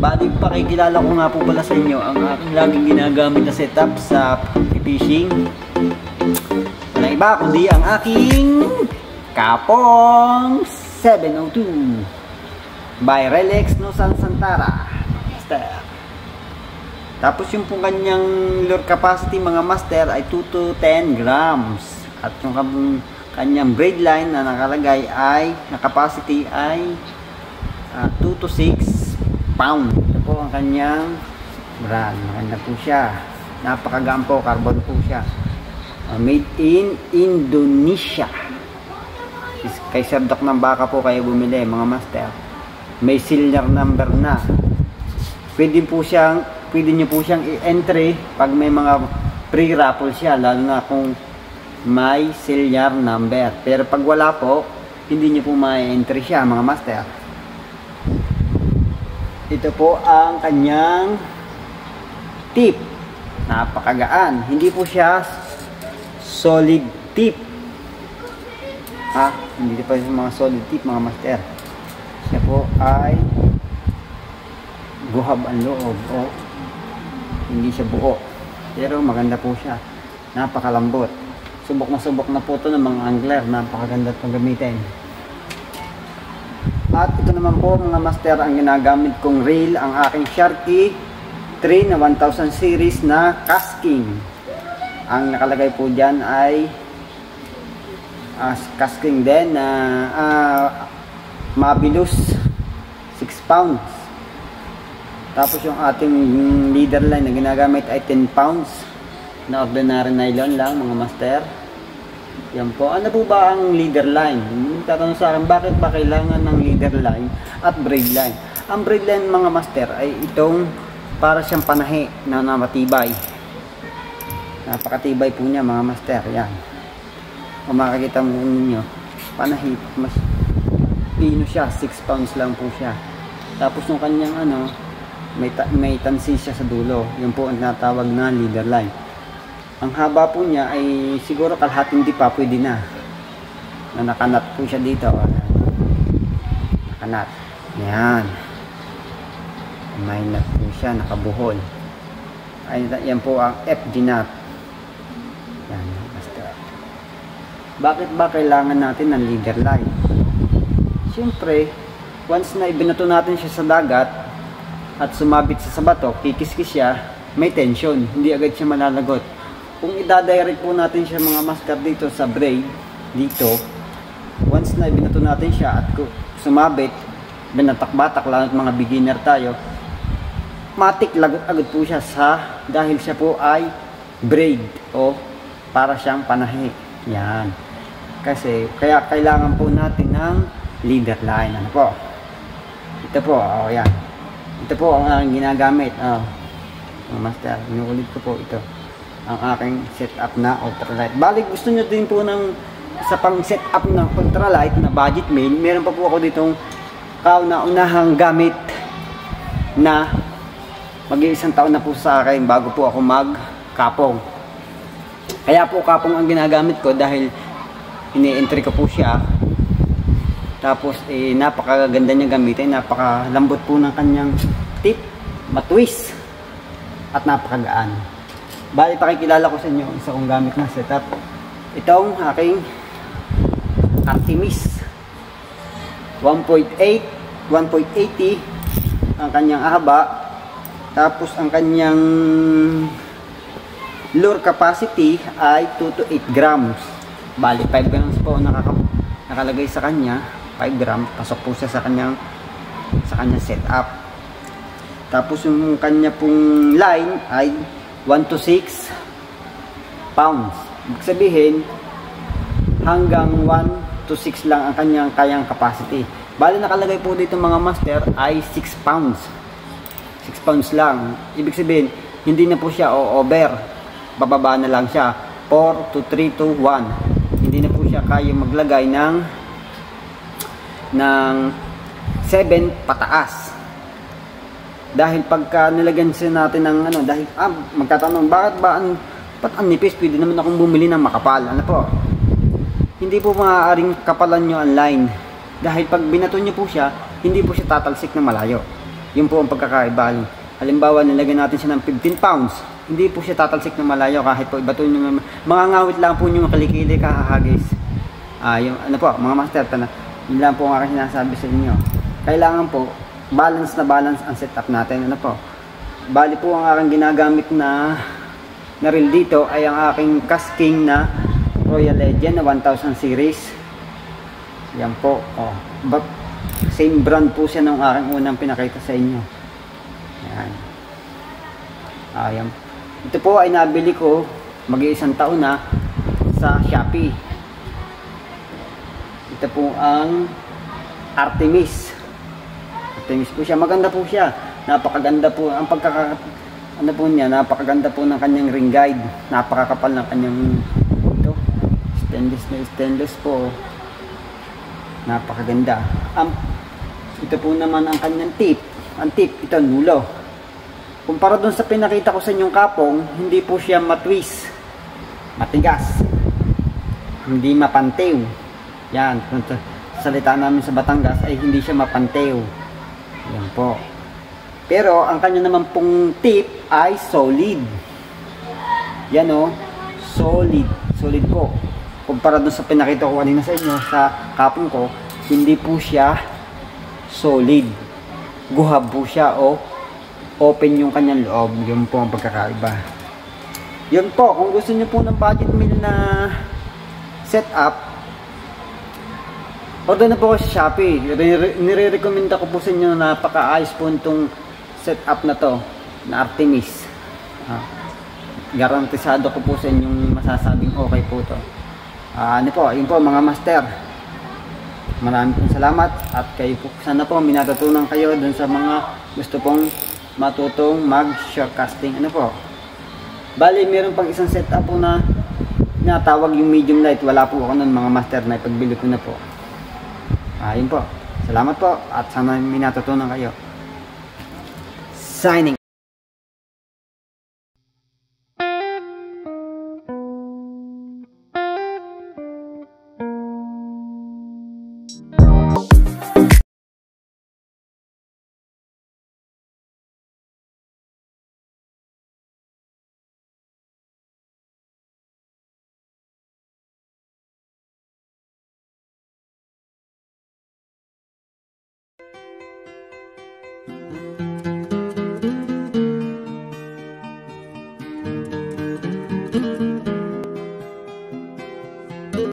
Bali, pakikilala ko nga po pala sa inyo ang aking laging ginagamit na setup sa fishing. Walang iba kundi ang aking Kapong 702 by Relax no San Santara Master. Tapos yung pong kanyang lure capacity mga master ay 2 to 10 grams. At yung kanyang braid line na nakalagay ay na capacity ay 2 to 6 pound. Ito po ang kanyang brand. Maganda po siya. Napakagaan po, carbon po siya. Made in Indonesia. Kay Sir Doc ng Baka po kayo bumili mga master. May serial number na. Pwede nyo po siyang i-entry pag may mga pre-raffle siya, lalo na kung may serial number. Pero pag wala po, hindi nyo po ma-entry siya mga master. Ito po ang kanyang tip. Napakagaan. Hindi po siya solid tip. Hindi pa yung mga solid tip mga master. Siya po ay guhab ang loob o hindi siya buo. Pero maganda po siya. Napakalambot. Subok na po ito ng mga angler. Napakaganda itong gamitin. At ito naman po mga master ang ginagamit kong reel, ang aking Sharky 3 na 1000 series na casking. Ang nakalagay po dyan ay casking din na Mabilus 6 pounds. Tapos yung ating leader line na ginagamit ay 10 pounds na ordinary nylon lang mga master. Yan po. Ano po ba ang leader line? Tatanong sa akin, bakit ba kailangan ng leader line at braid line? Ang braid line mga master ay itong para siyang panahi na matibay. Napakatibay po niya mga master. Yan. Kung makikita mo ninyo, panahi. Mas pino siya. 6 pounds lang po siya. Tapos yung kanyang may tansi siya sa dulo. Yun po ang tinatawag na leader line. Ang haba po niya ay siguro kalahating di pa pwede na. Nakanat po siya dito. Nakanat. Yan. May nut po siya, nakabuhol. Yan po ang FG nut. Yan. Basta. Bakit ba kailangan natin ng leader line? Siyempre, once na ibinato natin siya sa dagat at sumabit sa bato, kikiskis siya, may tension. Hindi agad siya malalagot. Kung i-direct po natin siya mga master dito sa braid, dito, once na ibinato natin siya at sumabit, binatak-batak, lalo at mga beginner tayo, matik lagot agad po siya dahil siya po ay braid o para siyang panahi. Yan. Kasi, kaya kailangan po natin ng leader line. Ano po? Ito po, yan. Ito po ang ginagamit. Mga master, inuulit ko po ito. Ang aking setup na ultralight. Balik gusto nyo din po sa pang setup ng ultralight na budget mail, meron pa po ako ditong kauna-unahang gamit na mag-iisang taon na po sa akin bago po ako mag-kapong. Kaya po kapong ang ginagamit ko dahil ini-entry ko po siya. Tapos napakaganda niya gamitin, napakalambot po ng kanyang tip, matwist at napakagaan. Bali, pakikilala ko sa inyo isa kong gamit na setup. Itong aking Artemis 1.8 1.80 ang kanyang haba. Tapos ang kanyang lure capacity ay 2 to 8 grams. Bali, 5 grams po nakalagay sa kanya. 5 grams. Pasok po siya sa kanyang setup. Tapos yung kanya pong line ay 1 to 6 pounds. Ibig sabihin, hanggang 1 to 6 lang ang kanyang kayang capacity. Bali, nakalagay po dito mga master ay 6 pounds. 6 pounds lang. Ibig sabihin, hindi na po siya over. Bababa na lang siya. 4 to 3 to 1. Hindi na po siya kaya maglagay ng 7 pataas. Dahil pagka nilagyan siya natin ng dahil magtatanong, bakit ba ba't ang nipis? Pwede naman akong bumili ng makapal. Ano po? Hindi po maaaring kapalan nyo ang line. Dahil pag binato nyo po siya, hindi po siya tatalsik na malayo. Yun po ang pagkakaiba. Halimbawa, nilagyan natin siya ng 15 pounds. Hindi po siya tatalsik ng malayo kahit po iba to yung mga ngawit lang po yung kilikili kahahagis. Yung ano po, mga master, yun lang po ang aking sinasabi sa inyo. Kailangan po, balance na balance ang setup natin. Ano po? Bali po ang aking ginagamit na reel dito ay ang aking Casking na Royal Legend na 1000 series. Yan po. Oh. But, same brand po siya nung aking unang pinakita sa inyo. Yan. Ayan. Ito po ay nabili ko mag-iisang taon na sa Shopee. Ito po ang Artemis. Artemis po siya. Maganda po siya. Napakaganda po. Ang ano po niya, napakaganda po ng kanyang ring guide. Napakakapal ng kanyang ito. Stainless na stainless po. Napakaganda. Ito po naman ang kanyang tip. Ang tip, ito nulo. Kumpara dun sa pinakita ko sa inyong kapong, hindi po siya matwist. Matigas. Hindi mapantew. Yan. Salita namin sa Batangas ay hindi siya mapantew. Yan po. Pero ang kanya naman pong tip ay solid. Yan o. Solid. Solid po. Kumpara dun sa pinakita ko kanina sa inyo, sa kapong ko, hindi po siya solid. Guhab po siya o open yung kanyang loob. Yun po ang pagkakaiba. Yun po. Kung gusto nyo po ng budget meal na setup, order na po ko sa Shopee. Nire-recommend ko po sa inyo na napaka-ayos po itong setup na to na Artemis. Garantisado ko po sa inyong masasabing okay po to. Ano po, yun po mga master. Maraming pong salamat at kayo po, sana po minatutunan kayo dun sa mga gusto pong matutong mag-shortcasting. Ano po? Bali, meron pang isang setup po na tinatawag yung medium light. Wala po ako nun mga master na ipagbili ko na po. Yun po. Salamat po at sana minatutunan kayo. Signing.